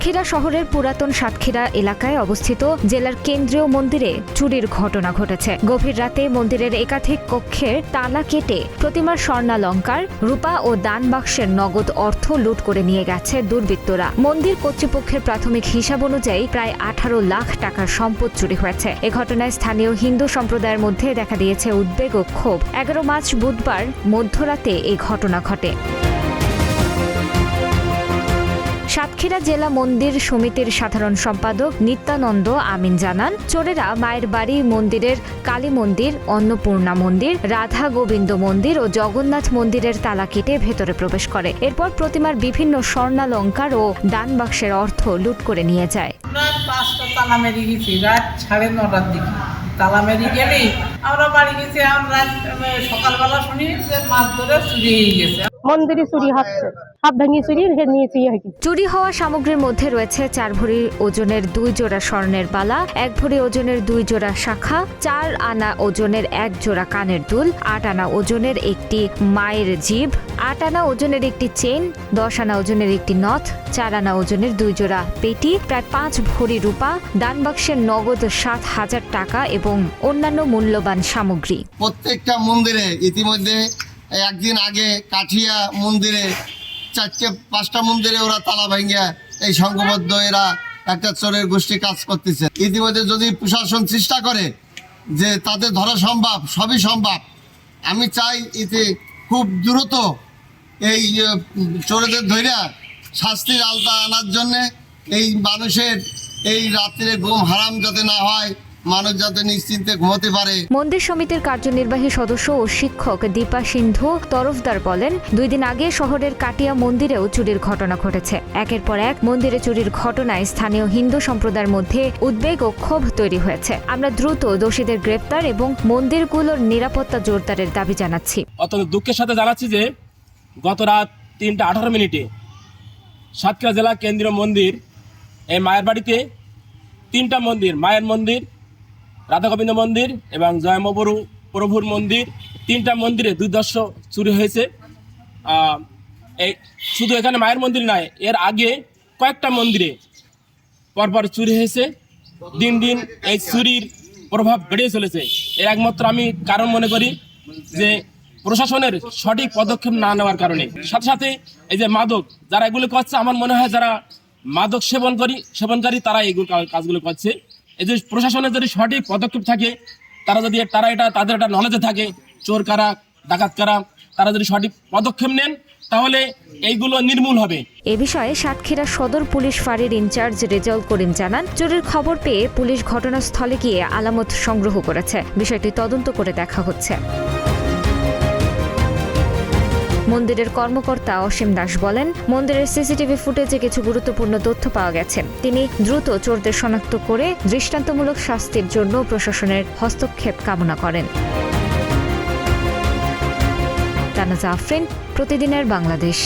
সাতক্ষীরা শহরের পুরাতন সাতক্ষীরা এলাকায় অবস্থিত জেলার কেন্দ্রীয় মন্দিরে চুরির ঘটনা ঘটেছে। গভীর রাতে মন্দিরের একাধিক কক্ষের তালা কেটে প্রতিমার স্বর্ণালংকার, রূপা ও দান বাক্সের নগদ অর্থ লুট করে নিয়ে গেছে দুর্বৃত্তরা। মন্দির কর্তৃপক্ষের প্রাথমিক হিসাব অনুযায়ী প্রায় 18 লাখ টাকার সম্পদ চুরি হয়েছে। এ ঘটনায় স্থানীয় হিন্দু সম্প্রদায়ের মধ্যে দেখা দিয়েছে উদ্বেগ ও ক্ষোভ। 11 মার্চ বুধবার মধ্যরাতে এই ঘটনা ঘটে। সাতক্ষীরা জেলা মন্দির সমিতির সাধারণ সম্পাদক নিত্যানন্দ আমিন জানান, চোরেরা মায়ের বাড়ি মন্দিরের কালী মন্দির, অন্নপূর্ণা মন্দির, রাধা গোবিন্দ মন্দির ও জগন্নাথ মন্দিরের তালা কেটে ভেতরে প্রবেশ করে। এরপর প্রতিমার বিভিন্ন স্বর্ণালংকার ও দান বাক্সের অর্থ লুট করে নিয়ে যায়। পাঁচটা তালা মেরে গেছি রাত 9:30টার দিকে। তালা মেরে গেলেই আমরা বাড়ি গেছি। আমরা সকালবেলা শুনি যে মাছ ধরে চুরি হয়ে গেছে। মন্দিরে চুরি হচ্ছে, সব ভেঙে চুরি নিয়েছি। চুরি হওয়া সামগ্রীর মধ্যে রয়েছে 4 ভরি ওজনের 2 জোড়া স্বর্ণের বালা, 1 ভরি ওজনের 2 জোড়া শাখা, 4 আনা ওজনের 1 জোড়া কানের দুল, 8 আনা ওজনের একটি মায়ের জিভ, 8 আনা ওজনের একটি চেন, 10 আনা ওজনের একটি নথ, 4 আনা ওজনের 2 জোড়া পেটি, প্রায় 5 ভরি রূপা, দান বাক্সের নগদ 7,000 টাকা এবং অন্যান্য মূল্যবান সামগ্রী। প্রত্যেকটা মন্দিরে ইতিমধ্যে একদিন আগে কাঠিয়া মন্দিরে 4-5টা মন্দিরে ওরা তালা ভাঙ্গিয়া এই সংঘবদ্ধ এরা একটা চোরের গোষ্ঠী কাজ করতেছে। ইতিমধ্যে যদি প্রশাসন চেষ্টা করে যে তাদের ধরা সম্ভব, সবই সম্ভব। আমি চাই এতে খুব দ্রুত এই চোরেদের ধইরা শাস্তির আওতা আনার জন্যে, এই মানুষের এই রাত্রে ঘুম হারাম যাতে না হয়, মানুষ যাতে নিশ্চিন্তে ঘুমাতে পারে। মন্দির সমিতির কার্যনির্বাহী সদস্য ও শিক্ষক দীপা সিন্ধু তরফদার বলেন, 2 দিন আগে শহরের কাটিয়া মন্দিরেও চুরির ঘটনা ঘটেছে। একের পর এক মন্দিরে চুরির ঘটনায় স্থানীয় হিন্দু সম্প্রদায়ের মধ্যে উদ্বেগ ও ক্ষোভ তৈরি হয়েছে। আমরা দ্রুত দোষীদের গ্রেপ্তার এবং মন্দিরগুলোর নিরাপত্তা জোরদারের দাবি জানাচ্ছি। অত্যন্ত দুঃখের সাথে জানাচ্ছি যে গত রাত 3:18 সাতক্ষীরা জেলা কেন্দ্রীয় মন্দির এই মায়ের বাড়িতে 3টা মন্দির, মায়ের মন্দির, রাধা গোবিন্দ মন্দির এবং জয়মবরু প্রভুর মন্দির, 3টা মন্দিরে দুর্দর্শ চুরি হয়েছে। এই শুধু এখানে মায়ের মন্দির নয়, এর আগে কয়েকটা মন্দিরে পরপর চুরি হয়েছে। দিন দিন এই চুরির প্রভাব বেড়ে চলেছে। এর একমাত্র আমি কারণ মনে করি যে প্রশাসনের সঠিক পদক্ষেপ না নেওয়ার কারণে। সাথে সাথে এই যে মাদক যারা এগুলো করছে, আমার মনে হয় যারা মাদক সেবনকারী তারা এইগুলো কাজগুলো করছে। এই যে প্রশাসনের যদি সঠিক পদক্ষেপ থাকে, তাদের একটা নলেজে থাকে চোর কারা, ডাকাত কারা, তারা যদি সঠিক পদক্ষেপ নেন তাহলে এইগুলো নির্মূল হবে। এ বিষয়ে সাতক্ষীরা সদর পুলিশ ফাঁড়ির ইনচার্জ রেজাউল করিম জানান, চুরির খবর পেয়ে পুলিশ ঘটনাস্থলে গিয়ে আলামত সংগ্রহ করেছে। বিষয়টি তদন্ত করে দেখা হচ্ছে। মন্দিরের কর্মকর্তা অসীম দাস বলেন, মন্দিরের সিসিটিভি ফুটেজে কিছু গুরুত্বপূর্ণ তথ্য পাওয়া গেছে। তিনি দ্রুত চোরদের শনাক্ত করে দৃষ্টান্তমূলক শাস্তির জন্য প্রশাসনের হস্তক্ষেপ কামনা করেন। তানাজা আফরিন, প্রতিদিনের বাংলাদেশ।